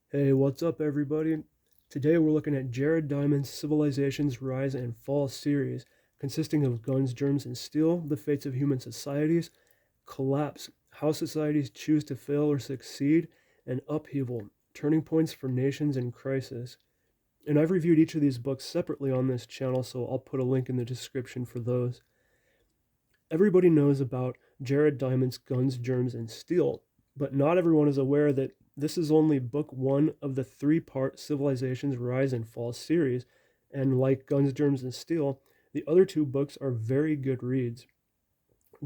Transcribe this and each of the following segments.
Hey, what's up, everybody? Today we're looking at Jared Diamond's Civilization's Rise and Fall series, consisting of Guns, Germs, and Steel, The Fates of Human Societies, Collapse, How Societies Choose to Fail or Succeed, and Upheaval, Turning Points for Nations in Crisis. And I've reviewed each of these books separately on this channel, so I'll put a link in the description for those. Everybody knows about Jared Diamond's Guns, Germs, and Steel, but not everyone is aware that this is only book one of the three-part Civilization's Rise and Fall series, and like Guns, Germs, and Steel, the other two books are very good reads.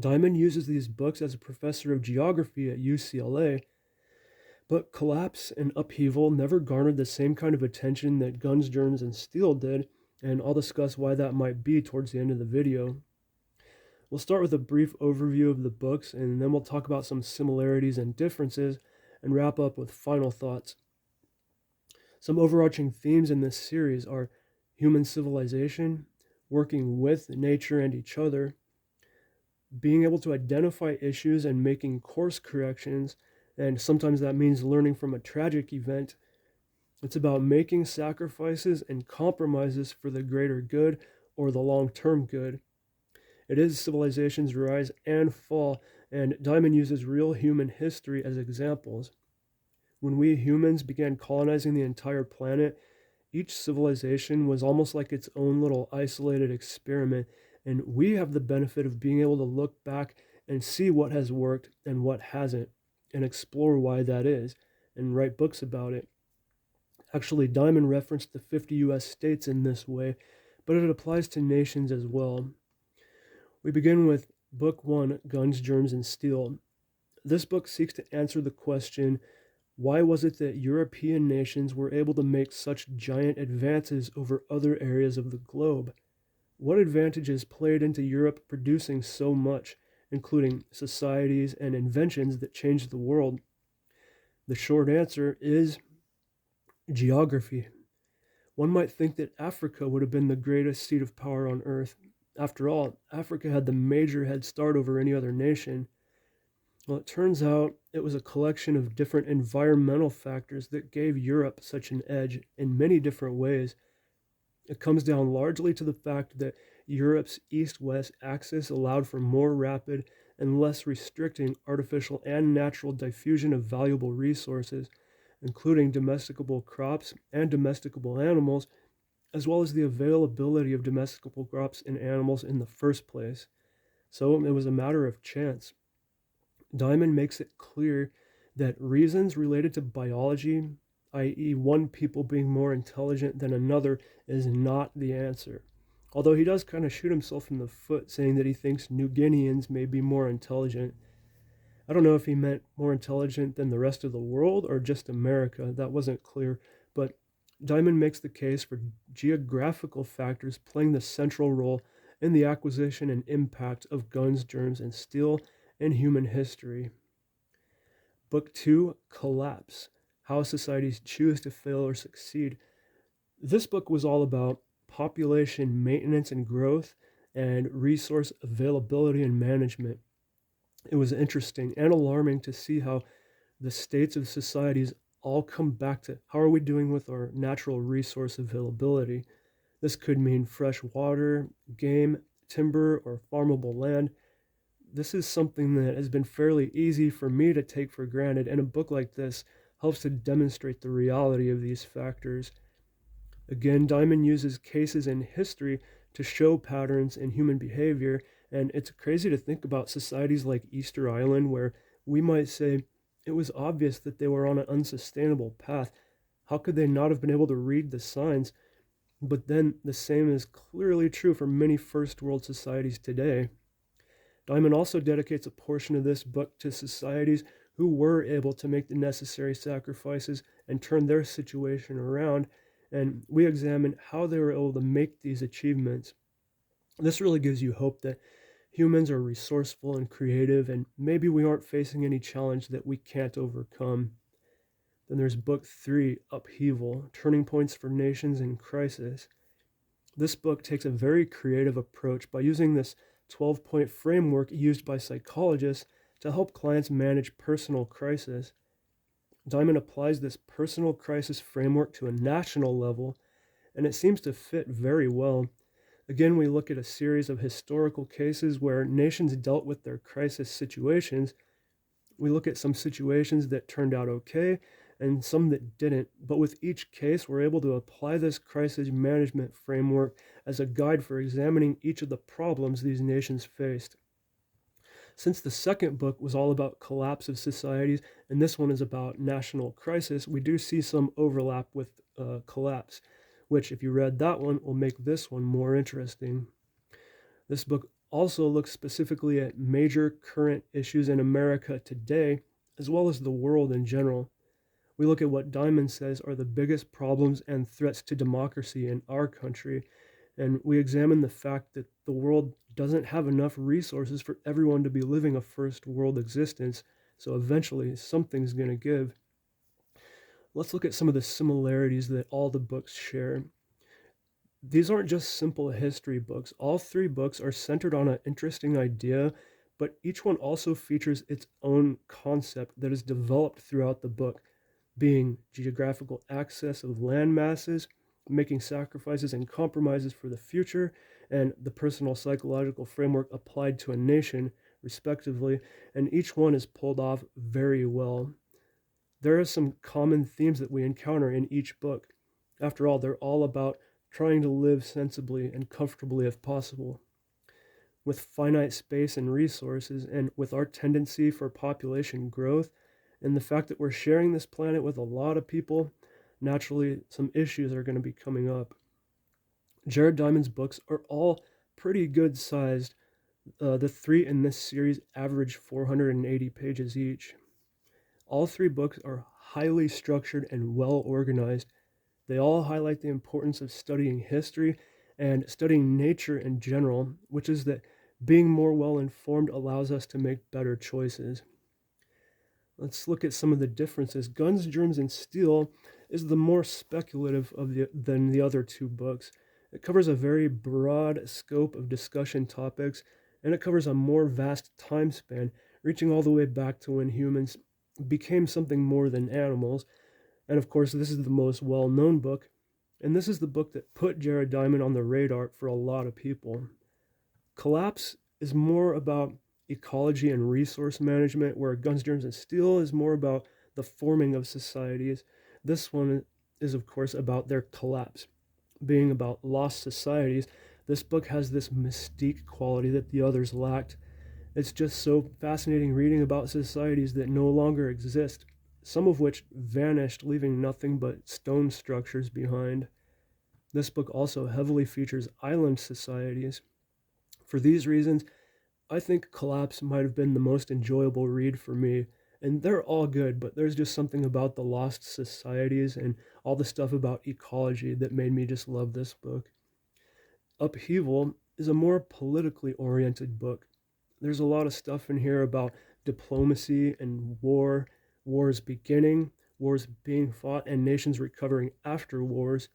Diamond uses these books as a professor of geography at UCLA, but Collapse and Upheaval never garnered the same kind of attention that Guns, Germs, and Steel did, and I'll discuss why that might be towards the end of the video. We'll start with a brief overview of the books, and then we'll talk about some similarities and differences, and wrap up with final thoughts. Some overarching themes in this series are human civilization, working with nature and each other, being able to identify issues and making course corrections, and sometimes that means learning from a tragic event. It's about making sacrifices and compromises for the greater good or the long term good. It is civilization's rise and fall, and Diamond uses real human history as examples. When we humans began colonizing the entire planet, each civilization was almost like its own little isolated experiment, and we have the benefit of being able to look back and see what has worked and what hasn't, and explore why that is, and write books about it. Actually, Diamond referenced the 50 US states in this way, but it applies to nations as well. We begin with Book 1, Guns, Germs, and Steel. This book seeks to answer the question, why was it that European nations were able to make such giant advances over other areas of the globe? What advantages played into Europe producing so much, including societies and inventions that changed the world? The short answer is geography. One might think that Africa would have been the greatest seat of power on earth. After all, Africa had the major head start over any other nation. Well, it turns out it was a collection of different environmental factors that gave Europe such an edge in many different ways. It comes down largely to the fact that Europe's east west axis allowed for more rapid and less restricting artificial and natural diffusion of valuable resources, including domesticable crops and domesticable animals, as well as the availability of domesticable crops and animals in the first place. So it was a matter of chance. Diamond makes it clear that reasons related to biology, i.e., one people being more intelligent than another, is not the answer. Although he does kind of shoot himself in the foot saying that he thinks New Guineans may be more intelligent. I don't know if he meant more intelligent than the rest of the world or just America, that wasn't clear, but Diamond makes the case for geographical factors playing the central role in the acquisition and impact of guns, germs, and steel in human history. Book 2, Collapse, How Societies Choose to Fail or Succeed. This book was all about population maintenance and growth and resource availability and management. It was interesting and alarming to see how the states of societies all come back to how are we doing with our natural resource availability. This could mean fresh water, game, timber, or farmable land. This is something that has been fairly easy for me to take for granted, and a book like this helps to demonstrate the reality of these factors. Again, Diamond uses cases in history to show patterns in human behavior, and it's crazy to think about societies like Easter Island, where we might say it was obvious that they were on an unsustainable path. How could they not have been able to read the signs? But then the same is clearly true for many first world societies today. Diamond also dedicates a portion of this book to societies who were able to make the necessary sacrifices and turn their situation around, and we examine how they were able to make these achievements. This really gives you hope that humans are resourceful and creative, and maybe we aren't facing any challenge that we can't overcome. Then there's Book 3, Upheaval, Turning Points for Nations in Crisis. This book takes a very creative approach by using this 12-point framework used by psychologists to help clients manage personal crisis. Diamond applies this personal crisis framework to a national level, and it seems to fit very well. Again, we look at a series of historical cases where nations dealt with their crisis situations. We look at some situations that turned out okay and some that didn't. But with each case, we're able to apply this crisis management framework as a guide for examining each of the problems these nations faced. Since the second book was all about collapse of societies and this one is about national crisis, we do see some overlap with collapse, which, if you read that one, will make this one more interesting. This book also looks specifically at major current issues in America today, as well as the world in general. We look at what Diamond says are the biggest problems and threats to democracy in our country, and we examine the fact that the world doesn't have enough resources for everyone to be living a first world existence, so eventually something's going to give. Let's look at some of the similarities that all the books share. These aren't just simple history books. All three books are centered on an interesting idea, but each one also features its own concept that is developed throughout the book, being geographical access of land masses, making sacrifices and compromises for the future, and the personal psychological framework applied to a nation, respectively, and each one is pulled off very well. There are some common themes that we encounter in each book. After all, they're all about trying to live sensibly and comfortably if possible. With finite space and resources, and with our tendency for population growth, and the fact that we're sharing this planet with a lot of people, naturally some issues are going to be coming up. Jared Diamond's books are all pretty good sized. The three in this series average 480 pages each. All three books are highly structured and well organized. They all highlight the importance of studying history and studying nature in general, which is that being more well informed allows us to make better choices. Let's look at some of the differences. Guns, Germs, and Steel is the more speculative than the other two books. It covers a very broad scope of discussion topics, and it covers a more vast time span, reaching all the way back to when humans became something more than animals. And of course, this is the most well known book, and this is the book that put Jared Diamond on the radar for a lot of people. Collapse is more about ecology and resource management, where Guns, Germs, and Steel is more about the forming of societies. This one is, of course, about their collapse. Being about lost societies, this book has this mystique quality that the others lacked. It's just so fascinating reading about societies that no longer exist, some of which vanished, leaving nothing but stone structures behind. This book also heavily features island societies. For these reasons, I think Collapse might have been the most enjoyable read for me. And they're all good, but there's just something about the lost societies and all the stuff about ecology that made me just love this book. Upheaval is a more politically oriented book. There's a lot of stuff in here about diplomacy and war, wars beginning, wars being fought, and nations recovering after wars.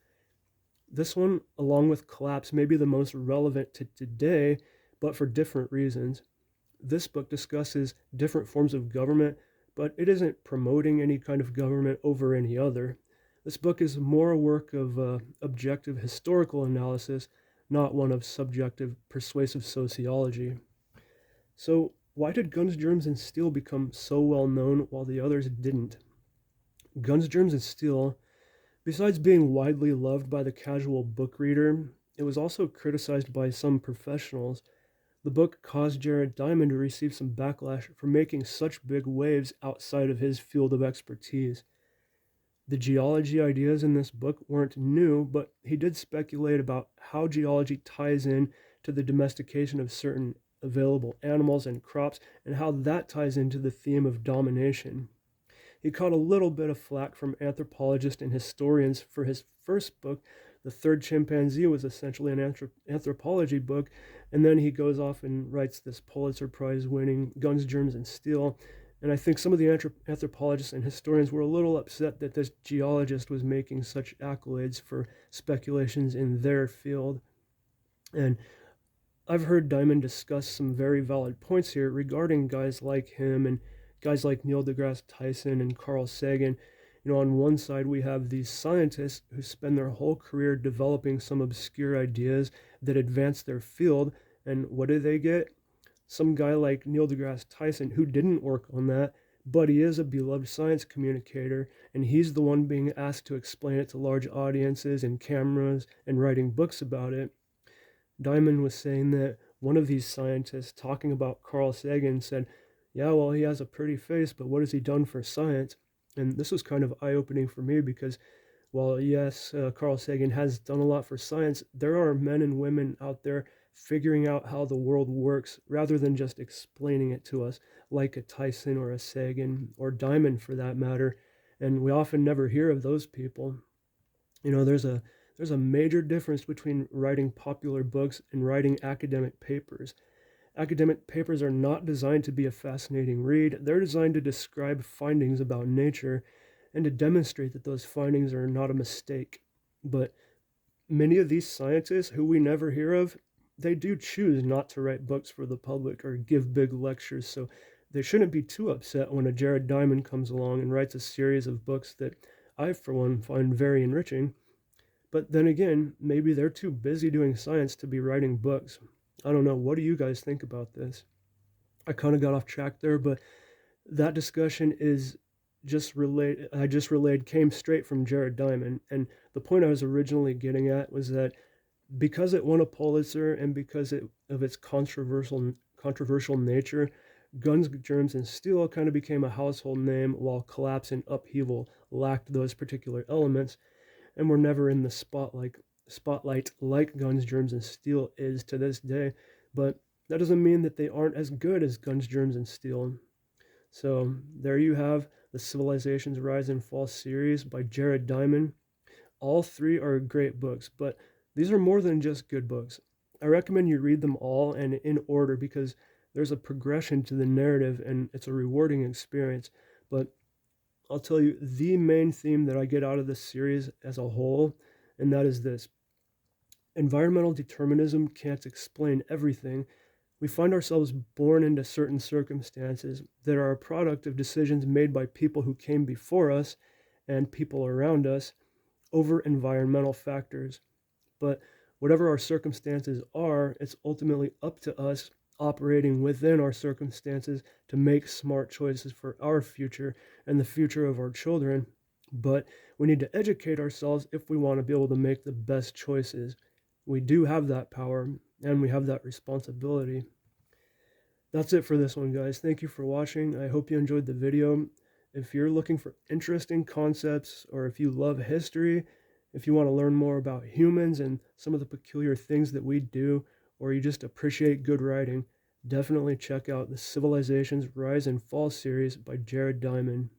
This one, along with Collapse, may be the most relevant to today, but for different reasons. This book discusses different forms of government, but it isn't promoting any kind of government over any other. This book is more a work of objective historical analysis, not one of subjective persuasive sociology. So, why did Guns, Germs, and Steel become so well known while the others didn't? Guns, Germs, and Steel, besides being widely loved by the casual book reader, it was also criticized by some professionals. The book caused Jared Diamond to receive some backlash for making such big waves outside of his field of expertise. The geology ideas in this book weren't new, but he did speculate about how geology ties in to the domestication of certain available animals and crops and how that ties into the theme of domination. He caught a little bit of flack from anthropologists and historians for his first book. The Third Chimpanzee was essentially an anthropology book, and then he goes off and writes this Pulitzer Prize winning Guns, Germs, and Steel. And I think some of the anthropologists and historians were a little upset that this geologist was making such accolades for speculations in their field. And I've heard Diamond discuss some very valid points here regarding guys like him and guys like Neil deGrasse Tyson and Carl Sagan. On one side, we have these scientists who spend their whole career developing some obscure ideas that advance their field. And what do they get? Some guy like Neil deGrasse Tyson who didn't work on that, but he is a beloved science communicator, and he's the one being asked to explain it to large audiences and cameras and writing books about it. Diamond was saying that one of these scientists talking about Carl Sagan said, yeah, well, he has a pretty face, but what has he done for science? And this was kind of eye-opening for me because while yes, Carl Sagan has done a lot for science, there are men and women out there figuring out how the world works rather than just explaining it to us, like a Tyson or a Sagan or Diamond for that matter. And we often never hear of those people. There's a major difference between writing popular books and writing academic papers. Academic papers are not designed to be a fascinating read. They're designed to describe findings about nature and to demonstrate that those findings are not a mistake. But many of these scientists who we never hear of, they do choose not to write books for the public or give big lectures, so they shouldn't be too upset when a Jared Diamond comes along and writes a series of books that I, for one, find very enriching. But then again, maybe they're too busy doing science to be writing books. I don't know. What do you guys think about this? I kind of got off track there, but that discussion is I just relayed came straight from Jared Diamond. And the point I was originally getting at was that because it won a Pulitzer and because of its controversial nature, Guns, Germs, and Steel kind of became a household name, while Collapse and Upheaval lacked those particular elements and were never in the spotlight like Guns, Germs, and Steel is to this day. But that doesn't mean that they aren't as good as Guns, Germs, and Steel. So there you have the Civilization's Rise and Fall series by Jared Diamond. All three are great books, but these are more than just good books. I recommend you read them all and in order because there's a progression to the narrative and it's a rewarding experience. But I'll tell you the main theme that I get out of this series as a whole, and that is this: environmental determinism can't explain everything. We find ourselves born into certain circumstances that are a product of decisions made by people who came before us and people around us over environmental factors. But whatever our circumstances are, it's ultimately up to us operating within our circumstances to make smart choices for our future and the future of our children. But we need to educate ourselves if we want to be able to make the best choices. We do have that power and we have that responsibility. That's it for this one, guys. Thank you for watching. I hope you enjoyed the video. If you're looking for interesting concepts, or if you love history, if you want to learn more about humans and some of the peculiar things that we do, or you just appreciate good writing, definitely check out the Civilization's Rise and Fall series by Jared Diamond.